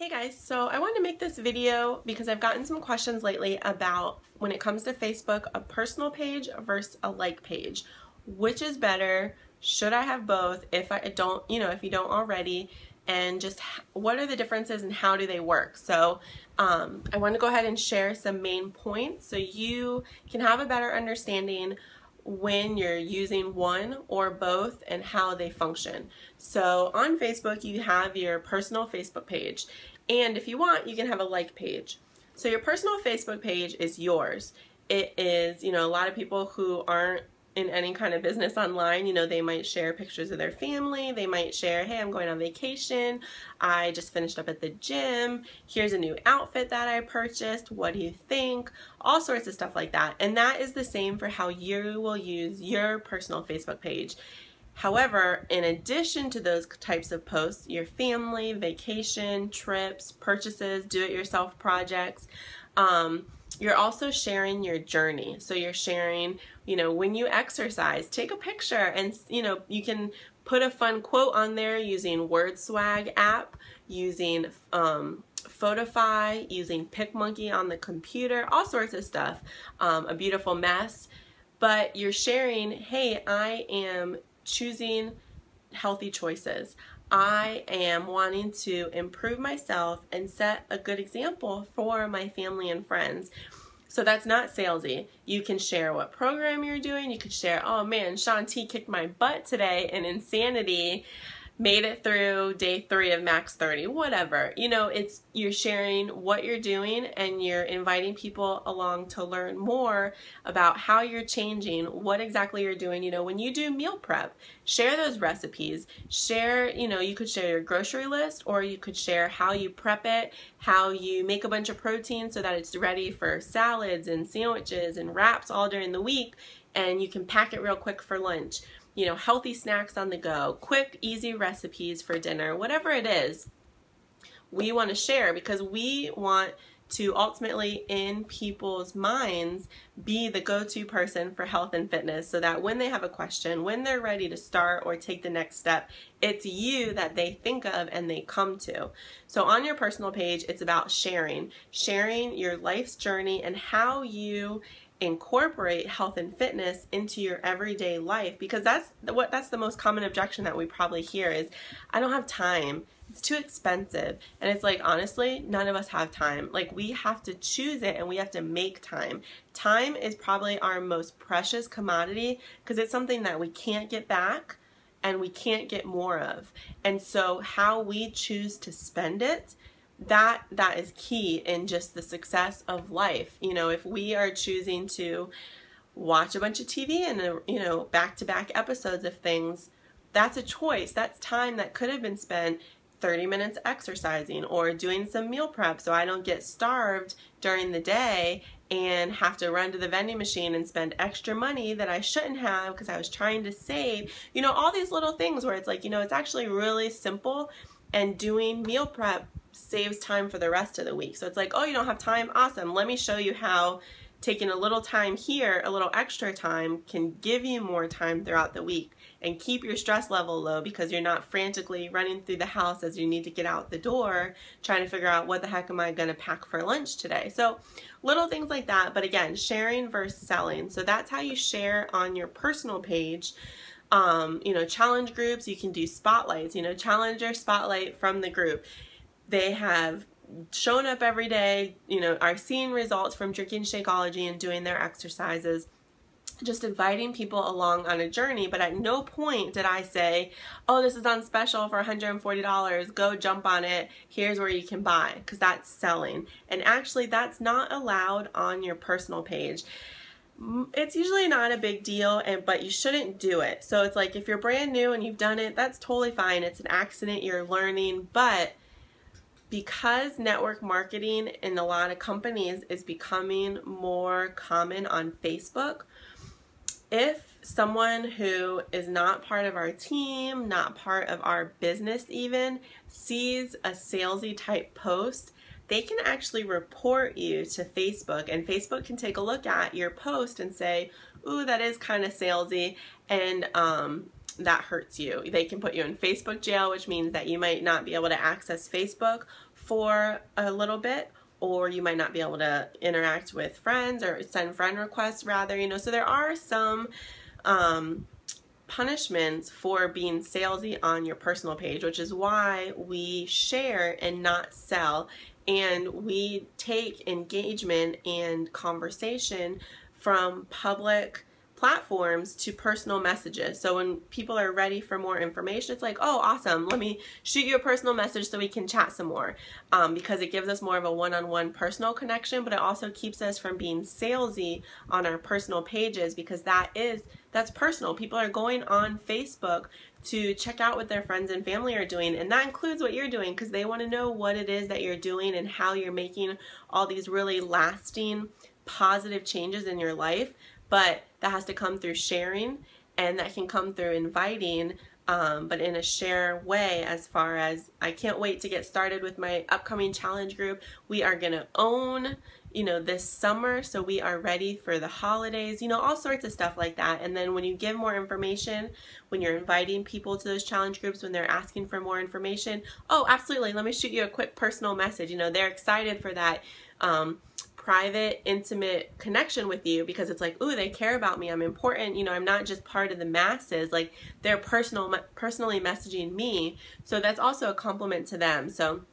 Hey guys, so I wanted to make this video because I've gotten some questions lately about when it comes to Facebook, a personal page versus a like page. Which is better? Should I have both if I don't, if you don't already? And just what are the differences and how do they work? So I want to go ahead and share some main points so you can have a better understanding when you're using one or both and how they function. So on Facebook, you have your personal Facebook page. And if you want, you can have a like page. So your personal Facebook page is yours. It is, a lot of people who aren't in any kind of business online, they might share pictures of their family. They might share, hey, I'm going on vacation. I just finished up at the gym. Here's a new outfit that I purchased. What do you think? All sorts of stuff like that. And that is the same for how you will use your personal Facebook page. However, in addition to those types of posts, your family, vacation, trips, purchases, do-it-yourself projects, you're also sharing your journey. So you're sharing, when you exercise, take a picture and, you can put a fun quote on there using WordSwag app, using Photify, using PicMonkey on the computer, all sorts of stuff, a beautiful mess. But you're sharing, hey, I am choosing healthy choices. I am wanting to improve myself and set a good example for my family and friends. So that's not salesy. You can share what program you're doing. You could share, oh man, Sean T kicked my butt today in Insanity, made it through day 3 of Max 30, whatever. You're sharing what you're doing and you're inviting people along to learn more about how you're changing, what exactly you're doing. When you do meal prep, share those recipes. Share, you could share your grocery list, or you could share how you prep it, how you make a bunch of protein so that it's ready for salads and sandwiches and wraps all during the week, and you can pack it real quick for lunch. Healthy snacks on the go, quick, easy recipes for dinner, whatever it is, we want to share because we want to ultimately, in people's minds, be the go-to person for health and fitness so that when they have a question, when they're ready to start or take the next step, it's you that they think of and they come to. So on your personal page, it's about sharing your life's journey and how you incorporate health and fitness into your everyday life, because that's the most common objection that we probably hear is, I don't have time, it's too expensive. And it's like, honestly, none of us have time. Like, we have to choose it and we have to make time. Time is probably our most precious commodity because it's something that we can't get back and we can't get more of. And so how we choose to spend it, that is key in just the success of life. If we are choosing to watch a bunch of TV and back-to-back episodes of things, that's a choice. That's time that could have been spent 30 minutes exercising or doing some meal prep so I don't get starved during the day and have to run to the vending machine and spend extra money that I shouldn't have because I was trying to save. All these little things where it's like, it's actually really simple, and doing meal prep saves time for the rest of the week. So it's like, oh, you don't have time? Awesome. Let me show you how taking a little time here, a little extra time, can give you more time throughout the week and keep your stress level low because you're not frantically running through the house as you need to get out the door trying to figure out what the heck am I going to pack for lunch today. So little things like that. But again, sharing versus selling. So that's how you share on your personal page. Challenge groups, you can do spotlights, challenger spotlight from the group. They have shown up every day, are seeing results from drinking Shakeology and doing their exercises, just inviting people along on a journey. But at no point did I say, oh, this is on special for $140, go jump on it, here's where you can buy, because that's selling. And actually that's not allowed on your personal page. It's usually not a big deal, but you shouldn't do it. So it's like, if you're brand new and you've done it, that's totally fine. It's an accident, you're learning. But because network marketing in a lot of companies is becoming more common on Facebook, if someone who is not part of our team, not part of our business even, sees a salesy type post, they can actually report you to Facebook, and Facebook can take a look at your post and say, ooh, that is kind of salesy, and that hurts you. They can put you in Facebook jail, which means that you might not be able to access Facebook for a little bit, or you might not be able to interact with friends or send friend requests rather, you know. So there are some punishments for being salesy on your personal page, which is why we share and not sell, and we take engagement and conversation from public platforms to personal messages. So when people are ready for more information, it's like, oh, awesome, let me shoot you a personal message so we can chat some more, because it gives us more of a one-on-one personal connection, but it also keeps us from being salesy on our personal pages, because that's personal. People are going on Facebook to check out what their friends and family are doing, and that includes what you're doing, because they want to know what it is that you're doing and how you're making all these really lasting positive changes in your life. But that has to come through sharing, and that can come through inviting, but in a share way. As far as, I can't wait to get started with my upcoming challenge group. We are going to own, you know, this summer, so we are ready for the holidays, you know, all sorts of stuff like that. And then when you give more information, when you're inviting people to those challenge groups, when they're asking for more information, oh, absolutely, let me shoot you a quick personal message. You know, they're excited for that private, intimate connection with you, because it's like, ooh, they care about me, I'm important, you know, I'm not just part of the masses, like they're personally messaging me. So that's also a compliment to them. So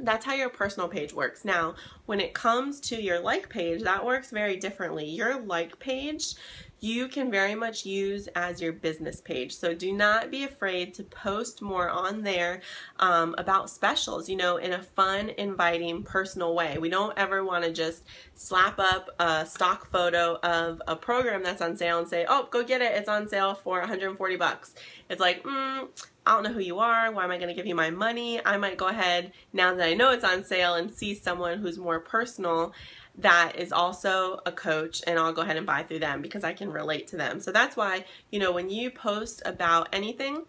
that's how your personal page works. Now, when it comes to your like page, that works very differently. Your like page, you can very much use as your business page. So do not be afraid to post more on there about specials, you know, in a fun, inviting, personal way. We don't ever want to just slap up a stock photo of a program that's on sale and say, oh, go get it, it's on sale for $140. It's like, I don't know who you are. Why am I going to give you my money? I might go ahead, now that I know it's on sale, and see someone who's more personal that is also a coach, and I'll go ahead and buy through them because I can relate to them. So that's why, you know, when you post about anything,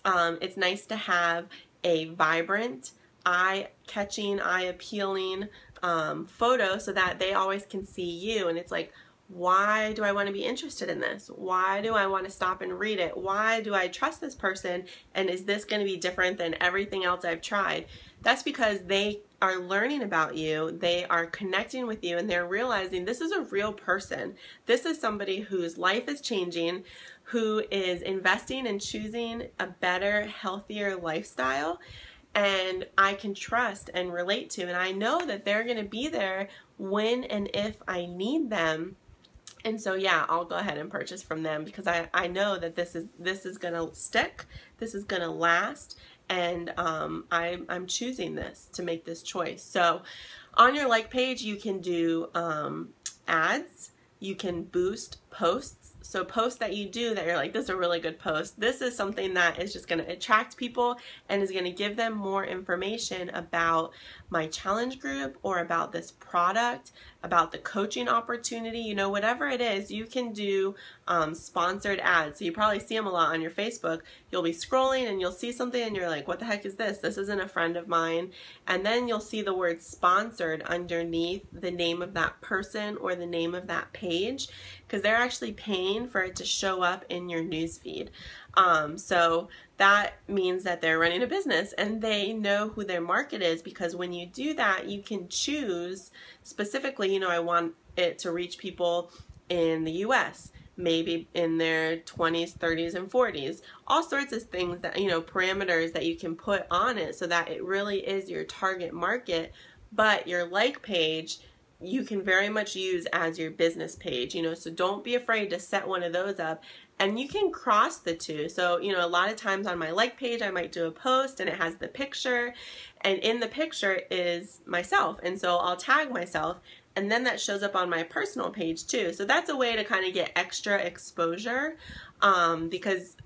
it's nice to have a vibrant, eye-catching, eye-appealing photo, so that they always can see you. And it's like, why do I want to be interested in this? Why do I want to stop and read it? Why do I trust this person? And is this going to be different than everything else I've tried? That's because they are learning about you, they are connecting with you, and they're realizing this is a real person. This is somebody whose life is changing, who is investing and choosing a better, healthier lifestyle, and I can trust and relate to, and I know that they're going to be there when and if I need them. And so, yeah, I'll go ahead and purchase from them, because I know that this is going to stick, this is going to last, and I'm choosing this to make this choice. So on your like page, you can do ads, you can boost posts. So posts that you do that you're like, this is a really good post. This is something that is just going to attract people and is going to give them more information about my challenge group, or about this product, about the coaching opportunity, you know, whatever it is. You can do sponsored ads. So you probably see them a lot on your Facebook. You'll be scrolling and you'll see something and you're like, what the heck is this? This isn't a friend of mine. And then you'll see the word sponsored underneath the name of that person or the name of that page, because they're actually paying for it to show up in your newsfeed. So that means that they're running a business and they know who their market is, because when you do that, you can choose specifically, you know, I want it to reach people in the US, maybe in their 20s, 30s, and 40s, all sorts of things that, you know, parameters that you can put on it so that it really is your target market. But your like page, you can very much use as your business page, you know, so don't be afraid to set one of those up. And you can cross the two. So, you know, a lot of times on my like page, I might do a post and it has the picture, and in the picture is myself. And so I'll tag myself, and then that shows up on my personal page too. So that's a way to kind of get extra exposure, because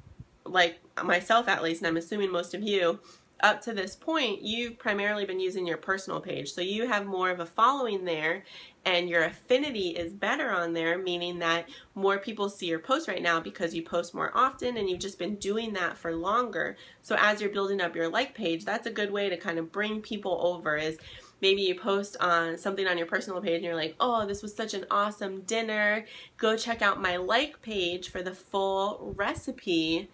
like myself at least, and I'm assuming most of you, up to this point, you've primarily been using your personal page. So you have more of a following there, and your affinity is better on there, meaning that more people see your posts right now because you post more often and you've just been doing that for longer. So as you're building up your like page, that's a good way to kind of bring people over. Is maybe you post on something on your personal page and you're like, oh, this was such an awesome dinner. Go check out my like page for the full recipe.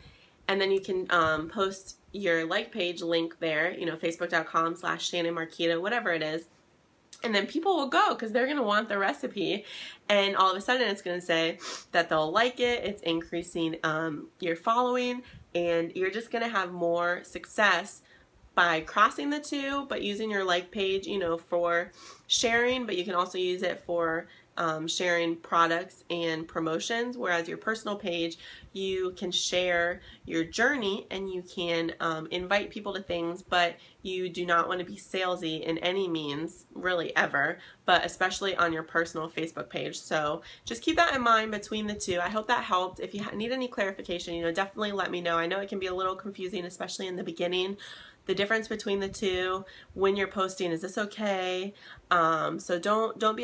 and then you can post your like page link there, you know, facebook.com/Shannon Marquita, whatever it is. And then people will go because they're going to want the recipe, and all of a sudden it's going to say that they'll like it. It's increasing your following, and you're just going to have more success by crossing the two, but using your like page, you know, for sharing, but you can also use it for sharing products and promotions, whereas your personal page, you can share your journey and you can invite people to things, but you do not want to be salesy in any means, really ever, but especially on your personal Facebook page. So just keep that in mind between the two. I hope that helped. If you need any clarification, you know, definitely let me know. I know it can be a little confusing, especially in the beginning, the difference between the two, when you're posting, is this okay? So don't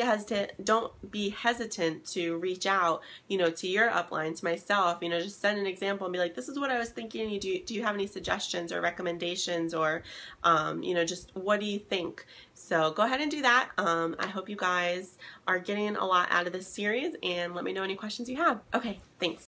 be hesitant to reach out, you know, to your upline, to myself, you know, just send an example and be like, this is what I was thinking. Do you have any suggestions or recommendations, or you know, just what do you think? So go ahead and do that. I hope you guys are getting a lot out of this series, and let me know any questions you have. Okay, thanks.